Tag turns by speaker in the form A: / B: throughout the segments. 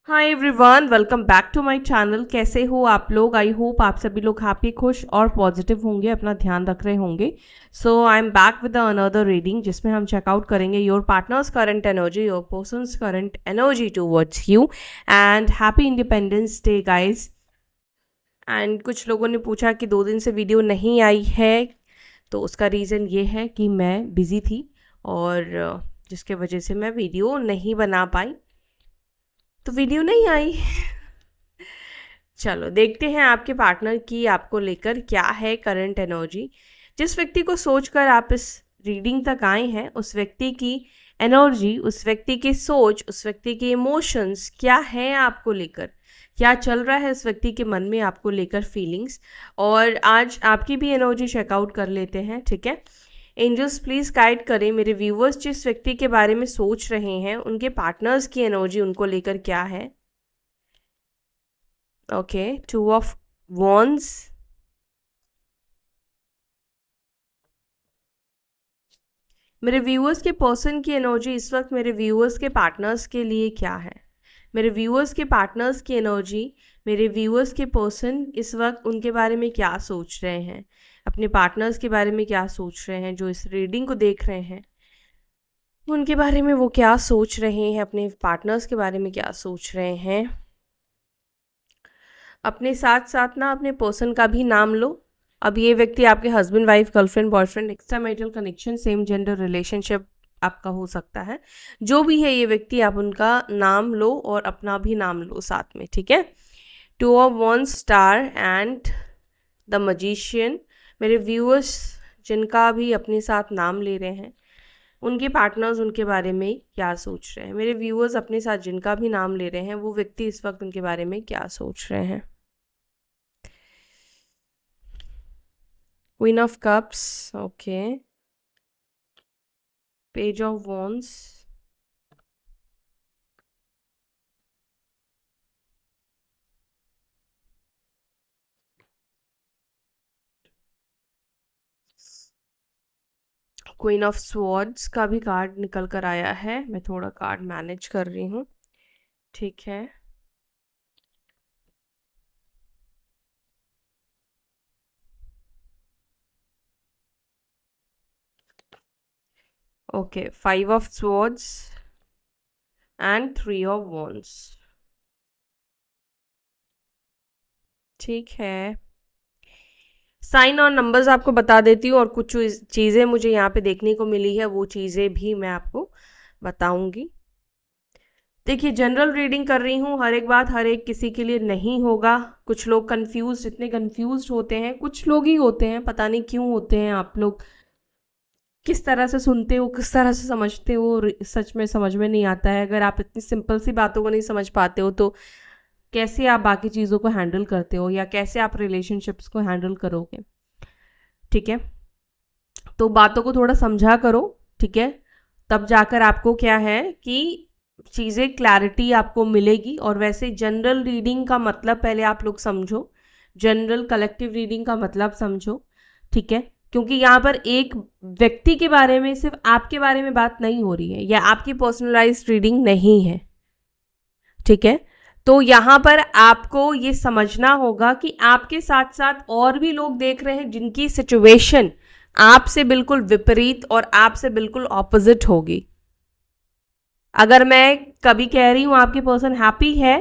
A: Hi everyone, welcome back to my channel. कैसे हो आप लोग? आई होप आप सभी लोग हैप्पी, खुश और पॉजिटिव होंगे, अपना ध्यान रख रहे होंगे। So I am back with another reading जिसमें हम चेकआउट करेंगे your partner's current energy, your person's current energy towards you. And happy independence day guys. And कुछ लोगों ने पूछा कि 2 दिन से वीडियो नहीं आई है, तो उसका रीज़न ये है कि मैं बिज़ी थी और जिसके वजह से मैं वीडियो नहीं बना पाई, तो वीडियो नहीं आई। चलो देखते हैं आपके पार्टनर की आपको लेकर क्या है करंट एनर्जी। जिस व्यक्ति को सोचकर आप इस रीडिंग तक आए हैं, उस व्यक्ति की एनर्जी, उस व्यक्ति की सोच, उस व्यक्ति के इमोशंस क्या है आपको लेकर, क्या चल रहा है उस व्यक्ति के मन में आपको लेकर फीलिंग्स। और आज आपकी भी एनर्जी चेकआउट कर लेते हैं, ठीक है। एंजल्स प्लीज़ गाइड करें मेरे व्यूवर्स जिस व्यक्ति के बारे में सोच रहे हैं, उनके पार्टनर्स की एनर्जी उनको लेकर क्या है। ओके, 2 ऑफ वॉन्ड्स, मेरे व्यूअर्स के पर्सन की एनर्जी इस वक्त मेरे व्यूअर्स के पार्टनर्स के लिए क्या है। मेरे व्यूअर्स के पार्टनर्स की एनर्जी, मेरे व्यूअर्स के पर्सन इस वक्त उनके बारे में क्या सोच रहे हैं, अपने पार्टनर्स के बारे में क्या सोच रहे हैं, जो इस रीडिंग को देख रहे हैं उनके बारे में वो क्या सोच रहे हैं, अपने पार्टनर्स के बारे में क्या सोच रहे हैं। अपने साथ साथ ना अपने पर्सन का भी नाम लो। अब ये व्यक्ति आपके husband, wife, girlfriend, boyfriend, extra marital connection, same gender relationship आपका हो सकता है। जो भी है ये व्यक्ति, आप उनका नाम लो और अपना भी नाम लो साथ में, ठीक है। 2 of wands, star and the magician. मेरे व्यूअर्स जिनका भी अपने साथ नाम ले रहे हैं, उनके पार्टनर्स उनके बारे में क्या सोच रहे हैं। मेरे व्यूअर्स अपने साथ जिनका भी नाम ले रहे हैं, वो व्यक्ति इस वक्त उनके बारे में क्या सोच रहे हैं। Queen of cups, okay, page of wands, queen of swords का भी कार्ड निकल कर आया है। मैं थोड़ा कार्ड मैनेज कर रही हूँ, ठीक है। Okay, 5 of swords and 3 of wands, ठीक है। साइन और नंबर्स आपको बता देती हूँ, और कुछ चीज़ें मुझे यहाँ पे देखने को मिली है, वो चीज़ें भी मैं आपको बताऊंगी। देखिए, जनरल रीडिंग कर रही हूँ, हर एक बात हर एक किसी के लिए नहीं होगा। कुछ लोग कंफ्यूज, इतने कंफ्यूज होते हैं, कुछ लोग ही होते हैं, पता नहीं क्यों होते हैं। आप लोग किस तरह से सुनते हो, किस तरह से समझते हो, सच में समझ में नहीं आता है। अगर आप इतनी सिंपल सी बातों को नहीं समझ पाते हो, तो कैसे आप बाकी चीज़ों को हैंडल करते हो, या कैसे आप रिलेशनशिप्स को हैंडल करोगे, ठीक है। तो बातों को थोड़ा समझा करो, ठीक है। तब जाकर आपको क्या है कि चीज़ें क्लैरिटी आपको मिलेगी। और वैसे जनरल रीडिंग का मतलब पहले आप लोग समझो, जनरल कलेक्टिव रीडिंग का मतलब समझो, ठीक है। क्योंकि यहाँ पर एक व्यक्ति के बारे में, सिर्फ आपके बारे में बात नहीं हो रही है, या आपकी पर्सनलाइज्ड रीडिंग नहीं है, ठीक है। तो यहाँ पर आपको ये समझना होगा कि आपके साथ साथ और भी लोग देख रहे हैं जिनकी सिचुएशन आपसे बिल्कुल विपरीत और आपसे बिल्कुल ऑपोजिट होगी। अगर मैं कभी कह रही हूँ आपके पर्सन हैप्पी है,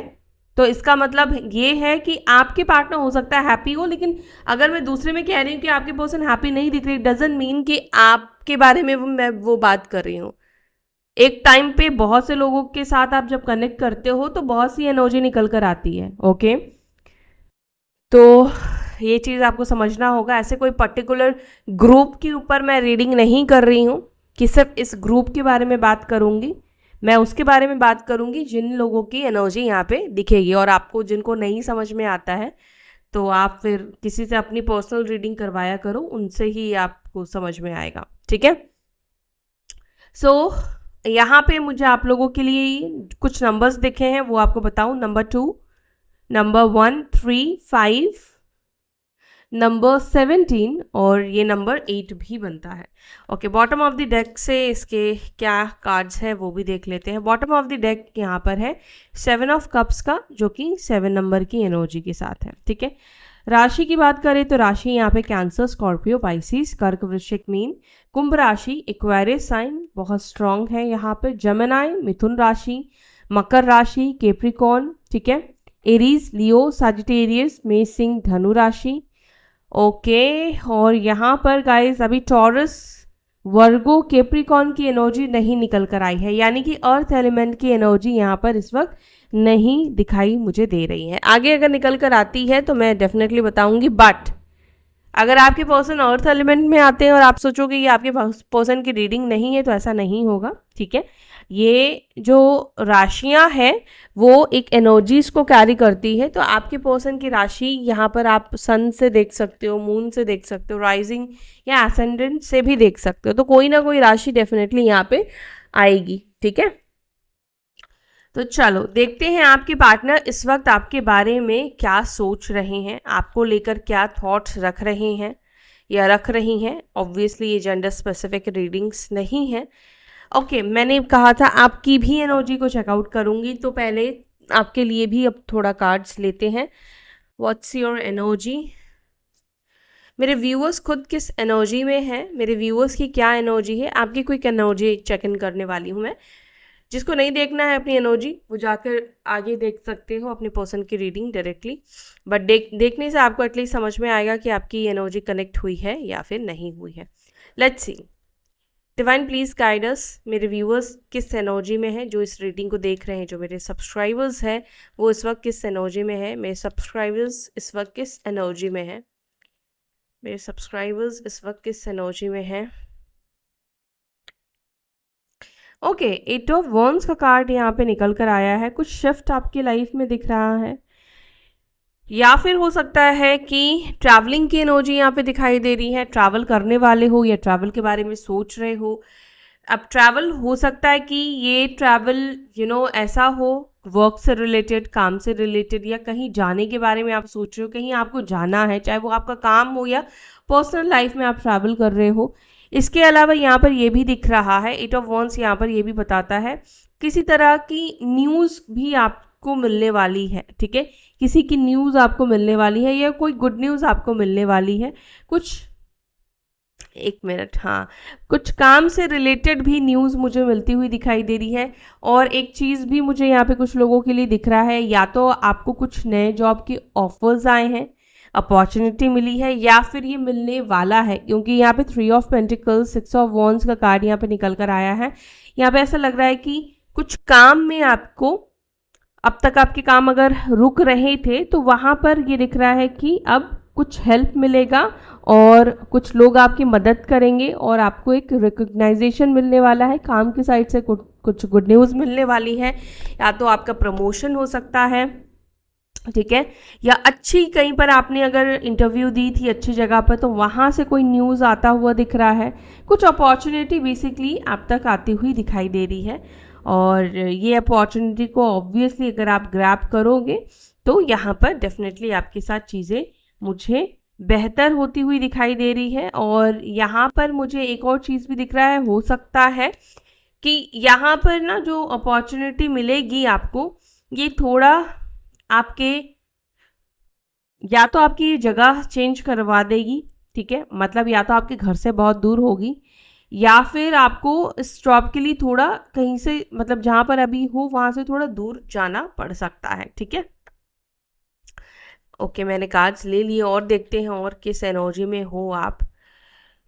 A: तो इसका मतलब ये है कि आपके पार्टनर हो सकता है हैप्पी हो, लेकिन अगर मैं दूसरे में कह रही हूँ कि आपके पर्सन हैप्पी नहीं दिख रही, डजंट मीन कि आपके बारे में मैं वो बात कर रही हूँ। एक टाइम पे बहुत से लोगों के साथ आप जब कनेक्ट करते हो, तो बहुत सी एनर्जी निकल कर आती है, ओके। तो ये चीज़ आपको समझना होगा। ऐसे कोई पर्टिकुलर ग्रुप के ऊपर मैं रीडिंग नहीं कर रही हूँ कि सिर्फ इस ग्रुप के बारे में बात करूँगी। मैं उसके बारे में बात करूँगी जिन लोगों की एनर्जी यहाँ पे दिखेगी। और आपको जिनको नहीं समझ में आता है, तो आप फिर किसी से अपनी पर्सनल रीडिंग करवाया करो, उनसे ही आपको समझ में आएगा, ठीक है। सो यहाँ पे मुझे आप लोगों के लिए कुछ नंबर्स दिखे हैं, वो आपको बताऊँ। नंबर 2, नंबर 1, 3, 5, नंबर 17 और ये नंबर 8 भी बनता है। Okay, bottom of the deck से इसके क्या कार्ड्स है वो भी देख लेते हैं। बॉटम ऑफ द डेक यहाँ पर है 7 ऑफ कप्स का, जो कि 7 नंबर की एनर्जी के साथ है। ठीक है, राशि की बात करें तो राशि यहाँ पे कैंसर, स्कॉर्पियो, पाइसिस, कर्क, वृश्चिक, मीन। कुंभ राशि एक्वेरियस साइन बहुत स्ट्रांग है यहाँ पे। जमेनाई मिथुन राशि, मकर राशि कैप्रिकॉर्न, ठीक है, एरीज, लियो, साजिटेरियस, मेष, सिंह, धनु राशि। ओके, और यहाँ पर गाइस अभी टॉरस, वर्गो, कैप्रिकॉर्न की एनर्जी नहीं निकल कर आई है, यानी कि अर्थ एलिमेंट की एनर्जी यहाँ पर इस वक्त नहीं दिखाई मुझे दे रही है। आगे अगर निकल कर आती है तो मैं डेफिनेटली बताऊंगी, बट अगर आपके पर्सन अर्थ एलिमेंट में आते हैं और आप सोचोगे ये आपके पर्सन की रीडिंग नहीं है, तो ऐसा नहीं होगा। ठीक है, ये जो राशियां हैं वो एक एनर्जीज को कैरी करती है। तो आपके पर्सन की राशि यहाँ पर आप सन से देख सकते हो, मून से देख सकते हो, राइजिंग या एसेंडेंट से भी देख सकते हो। तो कोई ना कोई राशि डेफिनेटली यहाँ पे आएगी। ठीक है, तो चलो देखते हैं आपके पार्टनर इस वक्त आपके बारे में क्या सोच रहे हैं, आपको लेकर क्या थॉट्स रख रहे हैं या रख रही हैं। ऑब्वियसली ये जेंडर स्पेसिफिक रीडिंग्स नहीं है। ओके, मैंने कहा था आपकी भी एनर्जी को चेकआउट करूंगी, तो पहले आपके लिए भी अब थोड़ा कार्ड्स लेते हैं। What's your energy? मेरे व्यूअर्स खुद किस एनर्जी में हैं, मेरे व्यूअर्स की क्या एनर्जी है, आपकी क्विक एनर्जी चेक इन करने वाली हूँ मैं। जिसको नहीं देखना है अपनी एनर्जी, वो जाकर आगे देख सकते हो अपने पर्सन की रीडिंग डायरेक्टली, बट देखने से आपको एटलीस्ट समझ में आएगा कि आपकी एनर्जी कनेक्ट हुई है या फिर नहीं हुई है। Let's see, divine please guide us. मेरे व्यूअर्स किस एनर्जी में है जो इस रीडिंग को देख रहे हैं, जो मेरे सब्सक्राइबर्स हैं वो इस वक्त किस एनर्जी में है, मेरे सब्सक्राइबर्स इस वक्त किस एनर्जी में है, मेरे सब्सक्राइबर्स इस वक्त किस एनर्जी में है। ओके, 8 ऑफ वॉन्ड्स का कार्ड यहाँ पे निकल कर आया है। कुछ शिफ्ट आपकी लाइफ में दिख रहा है, या फिर हो सकता है कि ट्रैवलिंग की एनर्जी यहाँ पे दिखाई दे रही है। ट्रैवल करने वाले हो या ट्रैवल के बारे में सोच रहे हो। अब ट्रैवल हो सकता है कि ये ट्रैवल ऐसा हो वर्क से रिलेटेड, काम से रिलेटेड, या कहीं जाने के बारे में आप सोच रहे हो, कहीं आपको जाना है, चाहे वो आपका काम हो या पर्सनल लाइफ में आप ट्रैवल कर रहे हो। इसके अलावा यहाँ पर ये भी दिख रहा है, 8 ऑफ वॉन्ड्स यहाँ पर ये भी बताता है किसी तरह की न्यूज़ भी आपको मिलने वाली है। ठीक है, किसी की न्यूज़ आपको मिलने वाली है या कोई गुड न्यूज़ आपको मिलने वाली है। एक मिनट, हाँ, कुछ काम से रिलेटेड भी न्यूज़ मुझे मिलती हुई दिखाई दे रही है। और एक चीज़ भी मुझे यहाँ पे कुछ लोगों के लिए दिख रहा है, या तो आपको कुछ नए जॉब के ऑफर्स आए हैं, अपॉर्चुनिटी मिली है, या फिर ये मिलने वाला है, क्योंकि यहाँ पे 3 ऑफ पेंटिकल्स, 6 ऑफ वॉन्ड्स का कार्ड यहाँ पे निकल कर आया है। यहाँ पे ऐसा लग रहा है कि कुछ काम में आपको, अब तक आपके काम अगर रुक रहे थे तो वहाँ पर ये दिख रहा है कि अब कुछ हेल्प मिलेगा और कुछ लोग आपकी मदद करेंगे और आपको एक रिकग्नाइजेशन मिलने वाला है। काम की साइड से कुछ गुड न्यूज़ मिलने वाली है, या तो आपका प्रमोशन हो सकता है, ठीक है, या अच्छी कहीं पर आपने अगर इंटरव्यू दी थी अच्छी जगह पर, तो वहाँ से कोई न्यूज़ आता हुआ दिख रहा है। कुछ अपॉर्चुनिटी बेसिकली आप तक आती हुई दिखाई दे रही है, और ये अपॉर्चुनिटी को ऑब्वियसली अगर आप ग्रैब करोगे तो यहाँ पर डेफिनेटली आपके साथ चीज़ें मुझे बेहतर होती हुई दिखाई दे रही है। और यहाँ पर मुझे एक और चीज़ भी दिख रहा है, हो सकता है कि यहाँ पर ना जो अपॉर्चुनिटी मिलेगी आपको, ये थोड़ा आपके, या तो आपकी जगह चेंज करवा देगी, ठीक है, मतलब या तो आपके घर से बहुत दूर होगी, या फिर आपको इस जॉब के लिए थोड़ा कहीं से, मतलब जहाँ पर अभी हो वहाँ से थोड़ा दूर जाना पड़ सकता है। ठीक है, ओके, मैंने कार्ड्स ले लिए और देखते हैं और किस एनर्जी में हो आप।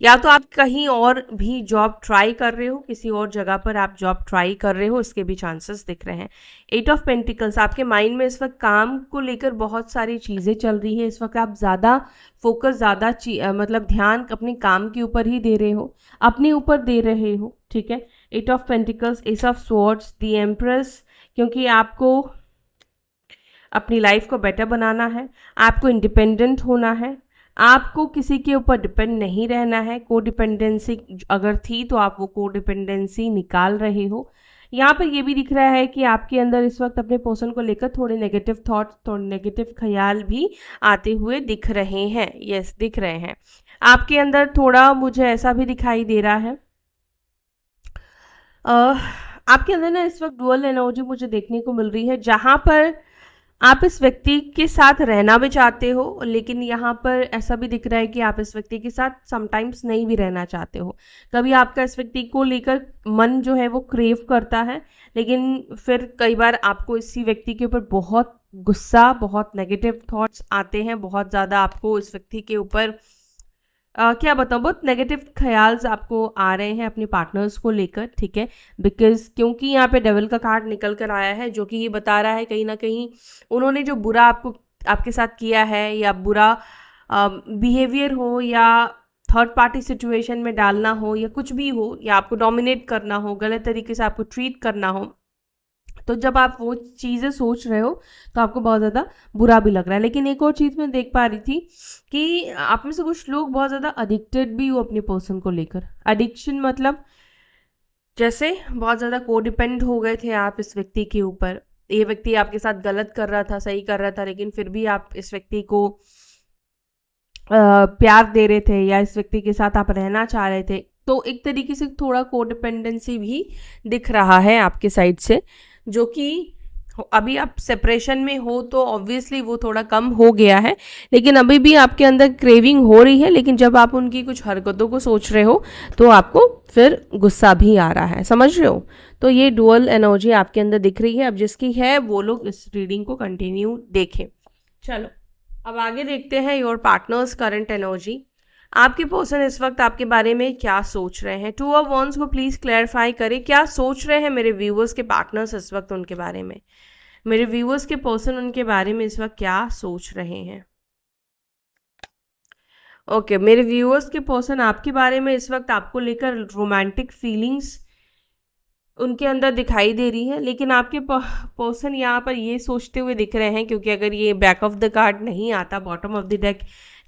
A: या तो आप कहीं और भी जॉब ट्राई कर रहे हो, किसी और जगह पर आप जॉब ट्राई कर रहे हो, इसके भी चांसेस दिख रहे हैं। 8 ऑफ पेंटिकल्स, आपके माइंड में इस वक्त काम को लेकर बहुत सारी चीज़ें चल रही है। इस वक्त आप ज़्यादा फोकस, ज़्यादा मतलब ध्यान अपने काम के ऊपर ही दे रहे हो, अपने ऊपर दे रहे हो। ठीक है, 8 of pentacles, S of swords, the empress, क्योंकि आपको अपनी लाइफ को बेटर बनाना है, आपको इंडिपेंडेंट होना है, आपको किसी के ऊपर डिपेंड नहीं रहना है। को डिपेंडेंसी अगर थी तो आप वो को डिपेंडेंसी निकाल रहे हो, यहाँ पर ये भी दिख रहा है कि आपके अंदर इस वक्त अपने पर्सन को लेकर थोड़े नेगेटिव थॉट्स, थोड़े नेगेटिव ख्याल भी आते हुए दिख रहे हैं। यस, दिख रहे हैं। आपके अंदर थोड़ा मुझे ऐसा भी दिखाई दे रहा है, आपके अंदर ना इस वक्त डुअल एनर्जी मुझे देखने को मिल रही है, जहाँ पर आप इस व्यक्ति के साथ रहना भी चाहते हो, लेकिन यहाँ पर ऐसा भी दिख रहा है कि आप इस व्यक्ति के साथ समटाइम्स नहीं भी रहना चाहते हो। कभी आपका इस व्यक्ति को लेकर मन जो है वो क्रेव करता है, लेकिन फिर कई बार आपको इसी व्यक्ति के ऊपर बहुत गुस्सा, बहुत नेगेटिव थॉट्स आते हैं, बहुत ज़्यादा आपको इस व्यक्ति के ऊपर क्या बताऊँ, बहुत नेगेटिव ख्याल्स आपको आ रहे हैं अपने पार्टनर्स को लेकर, ठीक है। बिकॉज क्योंकि यहाँ पे डेविल का कार्ड निकल कर आया है, जो कि ये बता रहा है कहीं ना कहीं उन्होंने जो बुरा आपके साथ किया है, या बुरा बिहेवियर हो, या थर्ड पार्टी सिचुएशन में डालना हो, या कुछ भी हो, या आपको डोमिनेट करना हो, गलत तरीके से आपको ट्रीट करना हो, तो जब आप वो चीज़ें सोच रहे हो तो आपको बहुत ज़्यादा बुरा भी लग रहा है। लेकिन एक और चीज़ मैं देख पा रही थी कि आप में से कुछ लोग बहुत ज़्यादा एडिक्टेड भी हो अपने पर्सन को लेकर। एडिक्शन मतलब जैसे बहुत ज़्यादा कोडिपेंड हो गए थे आप इस व्यक्ति के ऊपर। ये व्यक्ति आपके साथ गलत कर रहा था, सही कर रहा था, लेकिन फिर भी आप इस व्यक्ति को प्यार दे रहे थे, या इस व्यक्ति के साथ आप रहना चाह रहे थे। तो एक तरीके से थोड़ा कोडिपेंडेंसी भी दिख रहा है आपके साइड से, जो कि अभी आप सेपरेशन में हो तो ऑब्वियसली वो थोड़ा कम हो गया है, लेकिन अभी भी आपके अंदर क्रेविंग हो रही है। लेकिन जब आप उनकी कुछ हरकतों को सोच रहे हो तो आपको फिर गुस्सा भी आ रहा है, समझ रहे हो। तो ये डुअल एनर्जी आपके अंदर दिख रही है। अब जिसकी है वो लोग इस रीडिंग को कंटिन्यू देखें। चलो अब आगे देखते हैं योर पार्टनर्स करंट एनर्जी। आपके पर्सन इस वक्त आपके बारे में क्या सोच रहे हैं। 2 ऑफ वॉन्ड्स को प्लीज क्लैरिफाई करें, क्या सोच रहे हैं मेरे व्यूअर्स के पार्टनर्स इस वक्त उनके बारे में। मेरे व्यूअर्स के पर्सन उनके बारे में इस वक्त क्या सोच रहे हैं। ओके, मेरे व्यूअर्स के पर्सन आपके बारे में इस वक्त आपको लेकर रोमांटिक फीलिंग्स उनके अंदर दिखाई दे रही है, लेकिन आपके पर्सन यहाँ पर ये सोचते हुए दिख रहे हैं, क्योंकि अगर ये बैक ऑफ द कार्ड नहीं आता, bottom of the deck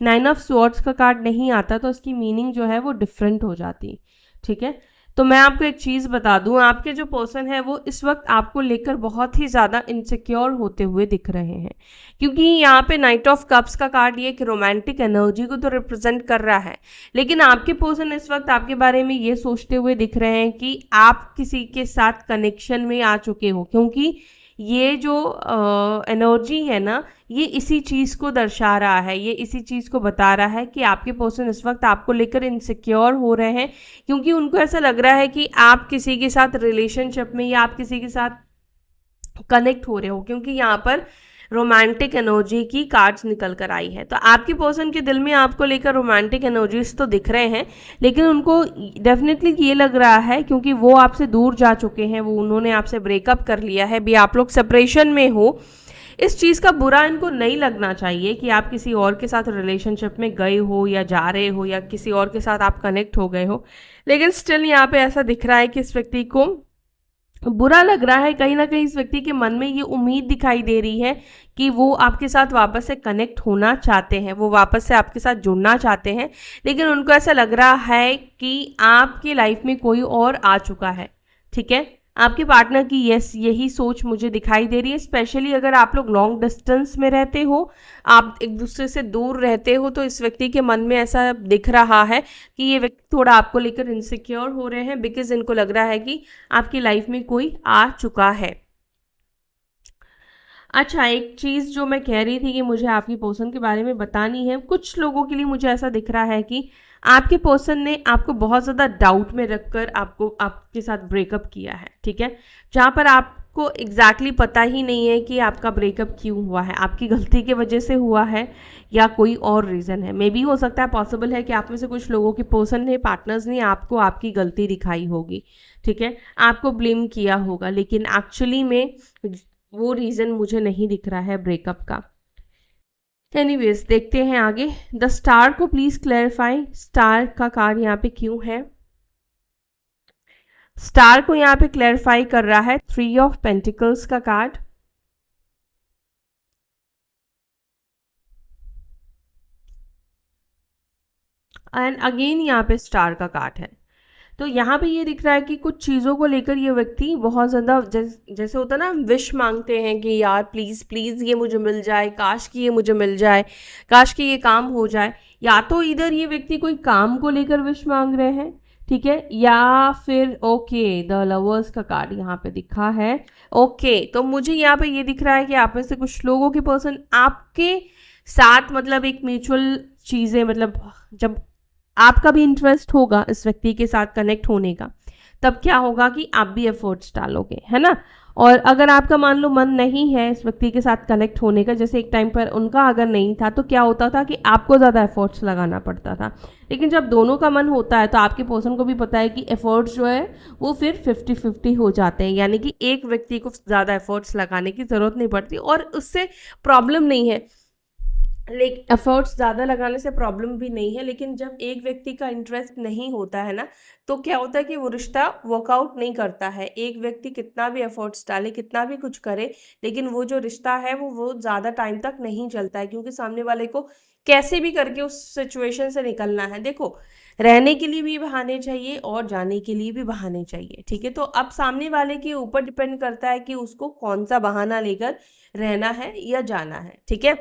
A: 9 of swords का कार्ड नहीं आता, तो उसकी मीनिंग जो है वो डिफरेंट हो जाती, ठीक है। तो मैं आपको एक चीज़ बता दूं, आपके जो पर्सन है वो इस वक्त आपको लेकर बहुत ही ज़्यादा इनसिक्योर होते हुए दिख रहे हैं, क्योंकि यहाँ पे नाइट ऑफ कप्स का कार्ड ये एक रोमांटिक एनर्जी को तो रिप्रेजेंट कर रहा है, लेकिन आपके पर्सन इस वक्त आपके बारे में ये सोचते हुए दिख रहे हैं कि आप किसी के साथ कनेक्शन में आ चुके हो, क्योंकि ये जो एनर्जी है ना, ये इसी चीज़ को दर्शा रहा है, ये इसी चीज़ को बता रहा है कि आपके पर्सन इस वक्त आपको लेकर इनसिक्योर हो रहे हैं, क्योंकि उनको ऐसा लग रहा है कि आप किसी के साथ रिलेशनशिप में, या आप किसी के साथ कनेक्ट हो रहे हो, क्योंकि यहाँ पर रोमांटिक एनर्जी की कार्ड्स निकल कर आई है। तो आपके पर्सन के दिल में आपको लेकर रोमांटिक एनर्जीज तो दिख रहे हैं, लेकिन उनको डेफिनेटली ये लग रहा है, क्योंकि वो आपसे दूर जा चुके हैं, वो उन्होंने आपसे ब्रेकअप कर लिया है, भी आप लोग सेपरेशन में हो। इस चीज़ का बुरा इनको नहीं लगना चाहिए कि आप किसी और के साथ रिलेशनशिप में गए हो, या जा रहे हो, या किसी और के साथ आप कनेक्ट हो गए हो, लेकिन स्टिल यहाँ पे ऐसा दिख रहा है कि इस व्यक्ति को बुरा लग रहा है। कहीं ना कहीं इस व्यक्ति के मन में ये उम्मीद दिखाई दे रही है कि वो आपके साथ वापस से कनेक्ट होना चाहते हैं, वो वापस से आपके साथ जुड़ना चाहते हैं, लेकिन उनको ऐसा लग रहा है कि आपकी लाइफ में कोई और आ चुका है, ठीक है। आपके पार्टनर की यही सोच मुझे दिखाई दे रही है, स्पेशली अगर आप लोग लॉन्ग डिस्टेंस में रहते हो, आप एक दूसरे से दूर रहते हो, तो इस व्यक्ति के मन में ऐसा दिख रहा है कि ये व्यक्ति थोड़ा आपको लेकर इनसिक्योर हो रहे हैं, बिकॉज इनको लग रहा है कि आपकी लाइफ में कोई आ चुका है। अच्छा, एक चीज़ जो मैं कह रही थी कि मुझे आपकी पर्सन के बारे में बतानी है, कुछ लोगों के लिए मुझे ऐसा दिख रहा है कि आपके पर्सन ने आपको बहुत ज़्यादा डाउट में रखकर आपके साथ ब्रेकअप किया है, ठीक है। जहाँ पर आपको एग्जैक्टली पता ही नहीं है कि आपका ब्रेकअप क्यों हुआ है, आपकी गलती की वजह से हुआ है या कोई और रीज़न है। मे बी हो सकता है, पॉसिबल है कि आप में से कुछ लोगों के पर्सन ने, पार्टनर्स ने आपको आपकी गलती दिखाई होगी, ठीक है, आपको ब्लेम किया होगा, लेकिन एक्चुअली में वो रीज़न मुझे नहीं दिख रहा है ब्रेकअप का। एनीवेज, देखते हैं आगे। द स्टार को प्लीज क्लैरिफाई, स्टार का कार्ड यहाँ पे क्यों है। स्टार को यहाँ पे क्लैरिफाई कर रहा है 3 ऑफ पेंटिकल्स का कार्ड, एंड अगेन यहाँ पे स्टार का कार्ड है। तो यहाँ पे ये दिख रहा है कि कुछ चीज़ों को लेकर ये व्यक्ति बहुत ज़्यादा जैसे होता है ना, विश मांगते हैं कि यार प्लीज़ प्लीज़ ये मुझे मिल जाए, काश कि ये मुझे मिल जाए, काश कि ये काम हो जाए। या तो इधर ये व्यक्ति कोई काम को लेकर विश मांग रहे हैं, ठीक है, या फिर ओके द लवर्स का कार्ड यहाँ पे दिखा है। ओके तो मुझे यहाँ पे ये दिख रहा है कि आप में से कुछ लोगों के पर्सन आपके साथ मतलब एक म्यूचुअल चीज़ें, मतलब जब आपका भी इंटरेस्ट होगा इस व्यक्ति के साथ कनेक्ट होने का, तब क्या होगा कि आप भी एफर्ट्स डालोगे, है ना। और अगर आपका मान लो मन नहीं है इस व्यक्ति के साथ कनेक्ट होने का, जैसे एक टाइम पर उनका अगर नहीं था, तो क्या होता था कि आपको ज़्यादा एफर्ट्स लगाना पड़ता था। लेकिन जब दोनों का मन होता है तो आपके पर्सन को भी पता है कि एफर्ट्स जो है वो फिर 50-50 हो जाते हैं, यानी कि एक व्यक्ति को ज़्यादा एफर्ट्स लगाने की ज़रूरत नहीं पड़ती और उससे प्रॉब्लम नहीं है। लेकिन एफर्ट्स ज़्यादा लगाने से प्रॉब्लम भी नहीं है, लेकिन जब एक व्यक्ति का इंटरेस्ट नहीं होता है ना, तो क्या होता है कि वो रिश्ता वर्कआउट नहीं करता है। एक व्यक्ति कितना भी एफर्ट्स डाले, कितना भी कुछ करे, लेकिन वो जो रिश्ता है वो ज़्यादा टाइम तक नहीं चलता है, क्योंकि सामने वाले को कैसे भी करके उस सिचुएशन से निकलना है। देखो, रहने के लिए भी बहाने चाहिए और जाने के लिए भी बहाने चाहिए, ठीक है। तो अब सामने वाले के ऊपर डिपेंड करता है कि उसको कौन सा बहाना लेकर रहना है या जाना है, ठीक है।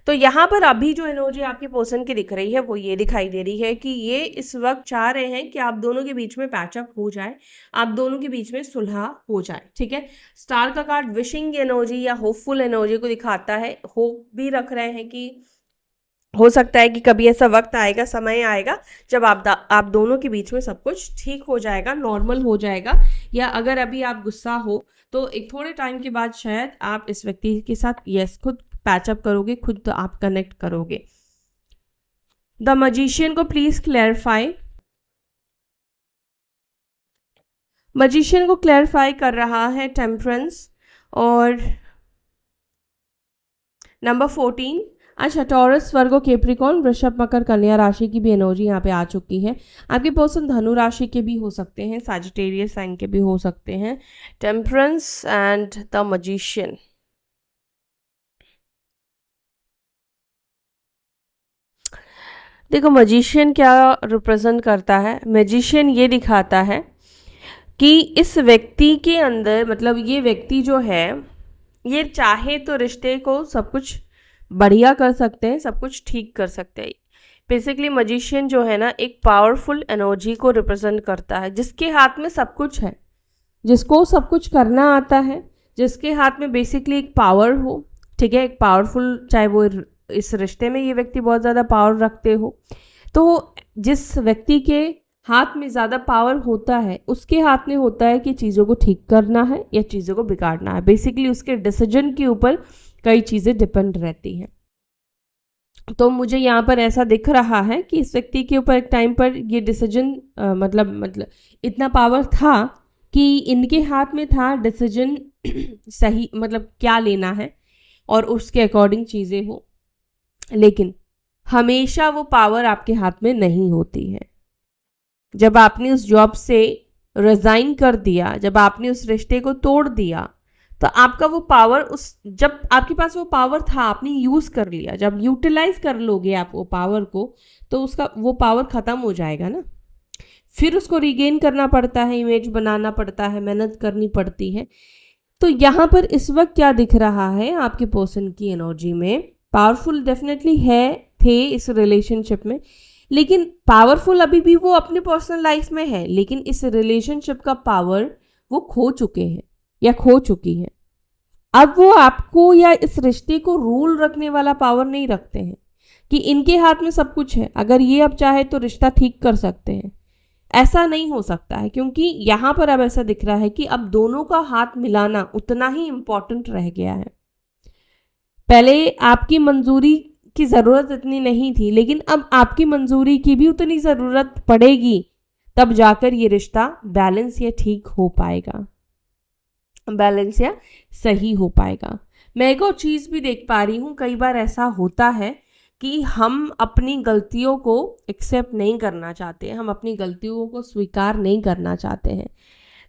A: तो यहाँ पर अभी जो एनर्जी आपके पर्सन की दिख रही है वो ये दिखाई दे रही है कि ये इस वक्त चाह रहे हैं कि आप दोनों के बीच में पैचअप हो जाए, आप दोनों के बीच में सुलह हो जाए, ठीक है। स्टार का कार्ड विशिंग एनर्जी या होपफुल एनर्जी को दिखाता है। होप भी रख रहे हैं कि हो सकता है कि कभी ऐसा वक्त आएगा, समय आएगा जब आप दोनों के बीच में सब कुछ ठीक हो जाएगा, नॉर्मल हो जाएगा। या अगर अभी आप गुस्सा हो तो एक थोड़े टाइम के बाद शायद आप इस व्यक्ति के साथ खुद पैचअप करोगे, खुद तो आप कनेक्ट करोगे। द मजिशियन को प्लीज क्लैरिफाई। मजिशियन को क्लैरिफाई कर रहा है टेम्परेंस और नंबर 14। अच्छा, टॉरस, वर्गो, कैप्रिकॉर्न, वृषभ, मकर, कन्या राशि की भी एनर्जी यहाँ पे आ चुकी है। आपके पर्सन धनु राशि के भी हो सकते हैं, सैजिटेरियस साइन के भी हो सकते हैं। Temperance and the magician. देखो, मजिशियन क्या रिप्रेजेंट करता है? मैजिशियन ये दिखाता है कि इस व्यक्ति के अंदर, मतलब ये व्यक्ति जो है ये चाहे तो रिश्ते को सब कुछ बढ़िया कर सकते हैं, सब कुछ ठीक कर सकते हैं। बेसिकली मजिशियन जो है ना, एक पावरफुल एनर्जी को रिप्रेजेंट करता है, जिसके हाथ में सब कुछ है, जिसको सब कुछ करना आता है, जिसके हाथ में बेसिकली एक पावर हो, ठीक है, एक पावरफुल, चाहे वो इस रिश्ते में ये व्यक्ति बहुत ज़्यादा पावर रखते हो, तो जिस व्यक्ति के हाथ में ज़्यादा पावर होता है उसके हाथ में होता है कि चीज़ों को ठीक करना है या चीज़ों को बिगाड़ना है। बेसिकली उसके डिसीजन के ऊपर कई चीज़ें डिपेंड रहती हैं। तो मुझे यहाँ पर ऐसा दिख रहा है कि इस व्यक्ति के ऊपर एक टाइम पर ये डिसीजन मतलब इतना पावर था कि इनके हाथ में था डिसीजन सही, मतलब क्या लेना है और उसके अकॉर्डिंग चीज़ें हो, लेकिन हमेशा वो पावर आपके हाथ में नहीं होती है। जब आपने उस जॉब से रिजाइन कर दिया, जब आपने उस रिश्ते को तोड़ दिया, तो आपका वो पावर, जब आपके पास वो पावर था आपने यूज कर लिया, जब यूटिलाइज कर लोगे आप वो पावर को, तो उसका वो पावर खत्म हो जाएगा ना। फिर उसको रिगेन करना पड़ता है, इमेज बनाना पड़ता है, मेहनत करनी पड़ती है। तो यहाँ पर इस वक्त क्या दिख रहा है आपके पर्सन की एनर्जी में? पावरफुल डेफिनेटली थे इस रिलेशनशिप में, लेकिन पावरफुल अभी भी वो अपने पर्सनल लाइफ में है, लेकिन इस रिलेशनशिप का पावर वो खो चुके हैं या खो चुकी है। अब वो आपको या इस रिश्ते को रूल रखने वाला पावर नहीं रखते हैं कि इनके हाथ में सब कुछ है, अगर ये अब चाहे तो रिश्ता ठीक कर सकते हैं। ऐसा नहीं हो सकता है, क्योंकि यहाँ पर अब ऐसा दिख रहा है कि अब दोनों का हाथ मिलाना उतना ही इम्पोर्टेंट रह गया है। पहले आपकी मंजूरी की ज़रूरत इतनी नहीं थी, लेकिन अब आपकी मंजूरी की भी उतनी ज़रूरत पड़ेगी, तब जाकर ये रिश्ता बैलेंस या ठीक हो पाएगा, बैलेंस या सही हो पाएगा। मैं एक और चीज़ भी देख पा रही हूँ, कई बार ऐसा होता है कि हम अपनी गलतियों को एक्सेप्ट नहीं करना चाहते हैं, हम अपनी गलतियों को स्वीकार नहीं करना चाहते हैं।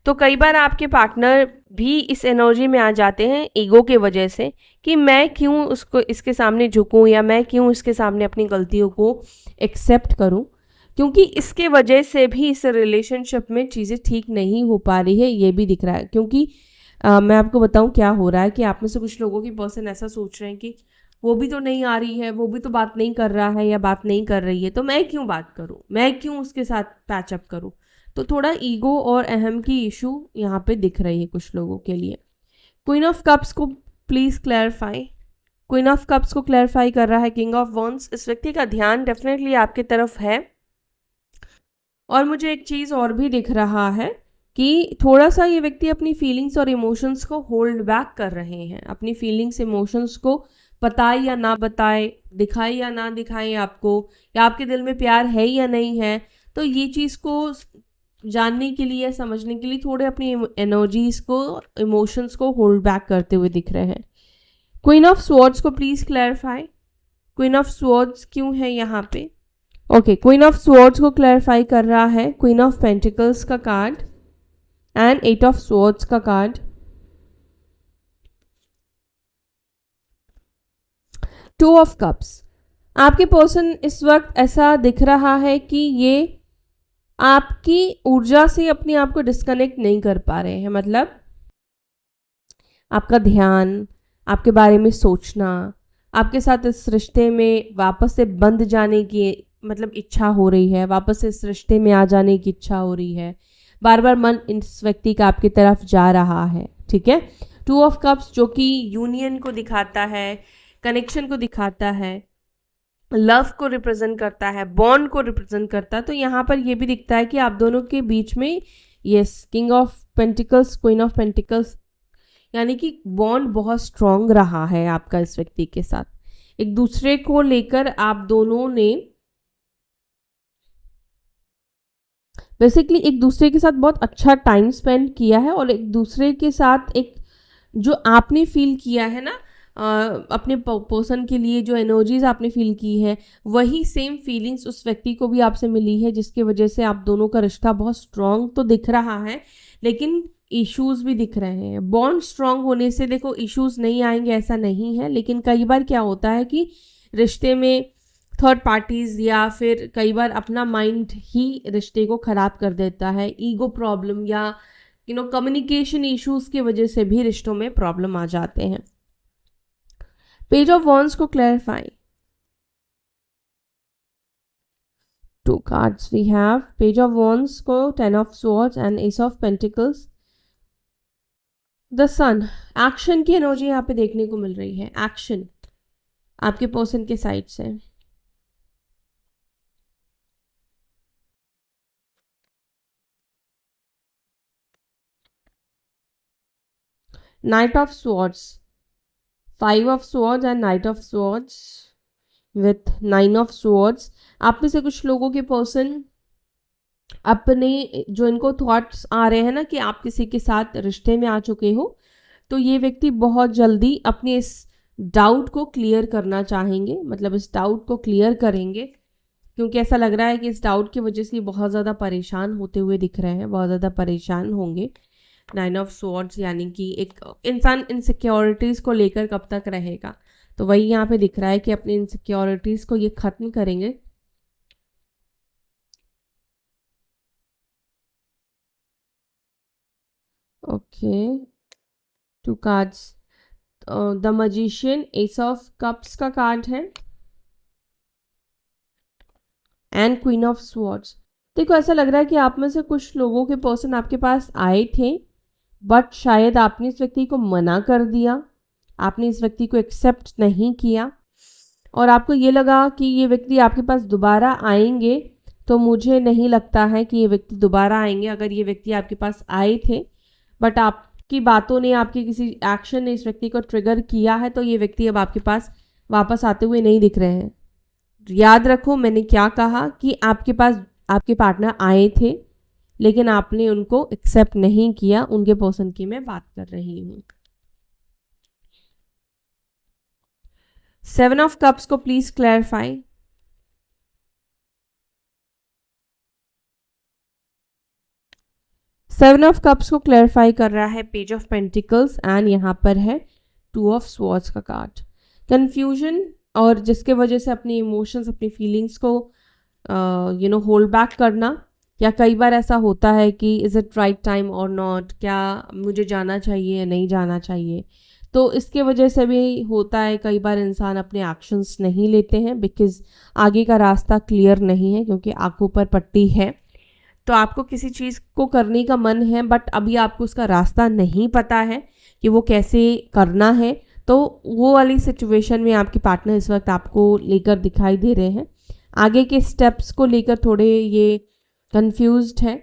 A: तो कई बार आपके पार्टनर भी इस एनर्जी में आ जाते हैं ईगो के वजह से कि मैं क्यों उसको इसके सामने झुकूं या मैं क्यों इसके सामने अपनी गलतियों को एक्सेप्ट करूं। क्योंकि इसके वजह से भी इस रिलेशनशिप में चीज़ें ठीक नहीं हो पा रही है, ये भी दिख रहा है। क्योंकि मैं आपको बताऊं क्या हो रहा है कि आप में से कुछ लोगों की पर्सन ऐसा सोच रहे हैं कि वो भी तो नहीं आ रही है, वो भी तो बात नहीं कर रहा है या बात नहीं कर रही है, तो मैं क्यों बात करूं, मैं क्यों उसके साथ पैचअप करूं। तो थोड़ा ईगो और अहम की इशू यहाँ पे दिख रही है कुछ लोगों के लिए। क्वीन ऑफ कप्स को please clarify. Queen of cups को क्लैरिफाई कर रहा है किंग ऑफ वॉन्ड्स। इस व्यक्ति का ध्यान डेफिनेटली आपकी तरफ है। और मुझे एक चीज़ और भी दिख रहा है कि थोड़ा सा ये व्यक्ति अपनी फीलिंग्स और इमोशंस को होल्ड बैक कर रहे हैं। अपनी फीलिंग्स इमोशंस को बताए या ना बताए, दिखाए या ना दिखाए आपको, या आपके दिल में प्यार है या नहीं है, तो ये चीज़ को जानने के लिए, समझने के लिए थोड़े अपनी एनर्जीज को, इमोशंस को होल्ड बैक करते हुए दिख रहे हैं। क्वीन ऑफ स्वॉर्ड्स को please clarify. Queen of swords क्यों है यहाँ पे? ओके, क्वीन ऑफ स्वॉर्ड्स को क्लैरिफाई कर रहा है क्वीन ऑफ पेंटिकल्स का card and eight of swords का कार्ड। Two of cups. आपके पर्सन इस वक्त ऐसा दिख रहा है कि ये आपकी ऊर्जा से अपने आप को डिस्कनेक्ट नहीं कर पा रहे हैं। मतलब आपका ध्यान, आपके बारे में सोचना, आपके साथ इस रिश्ते में वापस से बंध जाने की मतलब इच्छा हो रही है, वापस से इस रिश्ते में आ जाने की इच्छा हो रही है। बार बार मन इस व्यक्ति का आपकी तरफ जा रहा है। ठीक है, टू ऑफ कप्स जो कि यूनियन को दिखाता है, कनेक्शन को दिखाता है, लव को रिप्रेजेंट करता है, बॉन्ड को रिप्रेजेंट करता है। तो यहाँ पर ये भी दिखता है कि आप दोनों के बीच में yes, king of pentacles, queen of pentacles, यानी कि बॉन्ड बहुत स्ट्रांग रहा है आपका इस व्यक्ति के साथ। एक दूसरे को लेकर आप दोनों ने बेसिकली एक दूसरे के साथ बहुत अच्छा टाइम स्पेंड किया है, और एक दूसरे के साथ एक जो आपने फील किया है ना, अपने पर्सन के लिए जो एनर्जीज आपने फील की है, वही सेम फीलिंग्स उस व्यक्ति को भी आपसे मिली है, जिसकी वजह से आप दोनों का रिश्ता बहुत स्ट्रांग तो दिख रहा है, लेकिन इश्यूज भी दिख रहे हैं। बॉन्ड स्ट्रांग होने से देखो इश्यूज नहीं आएंगे ऐसा नहीं है, लेकिन कई बार क्या होता है कि रिश्ते में थर्ड पार्टीज या फिर कई बार अपना माइंड ही रिश्ते को खराब कर देता है। ईगो प्रॉब्लम या कम्युनिकेशन इश्यूज की वजह से भी रिश्तों में प्रॉब्लम आ जाते हैं। पेज ऑफ वॉन्ड्स को clarify. Two cards we have page of wands को, 10 of swords and ace of pentacles. The sun, action की एनर्जी यहाँ पे देखने को मिल रही है। एक्शन आपके पर्सन के साइड से। Knight of Swords, 5 of Swords and Knight of Swords with 9 of Swords। आप में से कुछ लोगों के पर्सन अपने जो इनको थॉट्स आ रहे हैं ना कि आप किसी के साथ रिश्ते में आ चुके हो, तो ये व्यक्ति बहुत जल्दी अपने इस डाउट को क्लियर करना चाहेंगे। मतलब इस डाउट को क्लियर करेंगे, क्योंकि ऐसा लग रहा है कि इस डाउट की वजह से बहुत ज़्यादा परेशान होते हुए दिख रहे हैं, बहुत ज़्यादा परेशान होंगे। 9 ऑफ स्वॉर्ड्स यानी कि एक इंसान इनसिक्योरिटीज़ को लेकर कब तक रहेगा, तो वही यहाँ पे दिख रहा है कि अपनी इनसिक्योरिटीज़ को ये ख़त्म करेंगे। Okay, to cards, the magician, S of cups का कार्ड है एंड क्वीन ऑफ स्वॉर्ड्स। देखो ऐसा लग रहा है कि आप में से कुछ लोगों के पर्सन आपके पास आए थे, बट शायद आपने इस व्यक्ति को मना कर दिया, आपने इस व्यक्ति को एक्सेप्ट नहीं किया, और आपको ये लगा कि ये व्यक्ति आपके पास दोबारा आएंगे। तो मुझे नहीं लगता है कि ये व्यक्ति दोबारा आएंगे। अगर ये व्यक्ति आपके पास आए थे बट आपकी बातों ने, आपके किसी एक्शन ने इस व्यक्ति को ट्रिगर किया है, तो ये व्यक्ति अब आपके पास वापस आते हुए नहीं दिख रहे हैं। याद रखो मैंने क्या कहा कि आपके पास आपके पार्टनर आए थे, लेकिन आपने उनको एक्सेप्ट नहीं किया। उनके पर्सन की मैं बात कर रही हूँ। 7 ऑफ कप्स को please clarify. Seven of cups को क्लैरिफाई कर रहा है पेज ऑफ पेंटिकल्स एंड यहाँ पर है 2 ऑफ स्वॉर्ड्स का कार्ड। कंफ्यूजन, और जिसके वजह से अपनी इमोशंस, अपनी फीलिंग्स को होल्ड बैक करना, या कई बार ऐसा होता है कि इज़ इट राइट टाइम और नॉट, क्या मुझे जाना चाहिए या नहीं जाना चाहिए। तो इसके वजह से भी होता है कई बार इंसान अपने एक्शंस नहीं लेते हैं बिकॉज़ आगे का रास्ता क्लियर नहीं है, क्योंकि आंखों पर पट्टी है। तो आपको किसी चीज़ को करने का मन है बट अभी आपको उसका रास्ता नहीं पता है कि वो कैसे करना है, तो वो वाली सिचुएशन में आपके पार्टनर इस वक्त आपको लेकर दिखाई दे रहे हैं। आगे के स्टेप्स को लेकर थोड़े ये कंफ्यूज्ड है,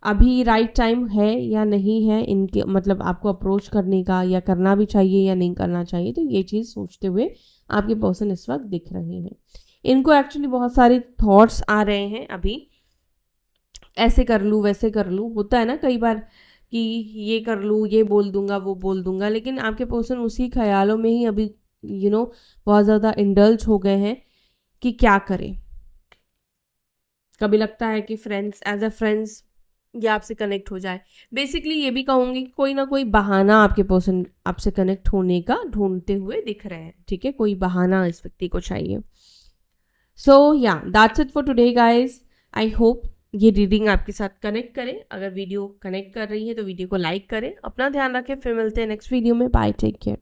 A: अभी राइट टाइम है या नहीं है इनके मतलब आपको अप्रोच करने का, या करना भी चाहिए या नहीं करना चाहिए। तो ये चीज़ सोचते हुए आपके पर्सन इस वक्त दिख रहे हैं। इनको एक्चुअली बहुत सारे थॉट्स आ रहे हैं अभी, ऐसे कर लूँ वैसे कर लूँ, होता है ना कई बार कि ये कर लूँ, ये बोल दूंगा वो बोल दूंगा, लेकिन आपके पर्सन उसी ख्यालों में ही अभी बहुत ज़्यादा इंडल्ज हो गए हैं कि क्या करें। कभी लगता है कि फ्रेंड्स एज अ फ्रेंड्स ये आपसे कनेक्ट हो जाए। बेसिकली ये भी कहूँगी कोई ना कोई बहाना आपके पर्सन आपसे कनेक्ट होने का ढूंढते हुए दिख रहे हैं, ठीक है, कोई बहाना इस व्यक्ति को चाहिए। सो या that's it for today guys. I hope ये रीडिंग आपके साथ कनेक्ट करे। अगर वीडियो कनेक्ट कर रही है तो वीडियो को लाइक करें। अपना ध्यान रखें, फिर मिलते हैं नेक्स्ट वीडियो में। Bye, take care.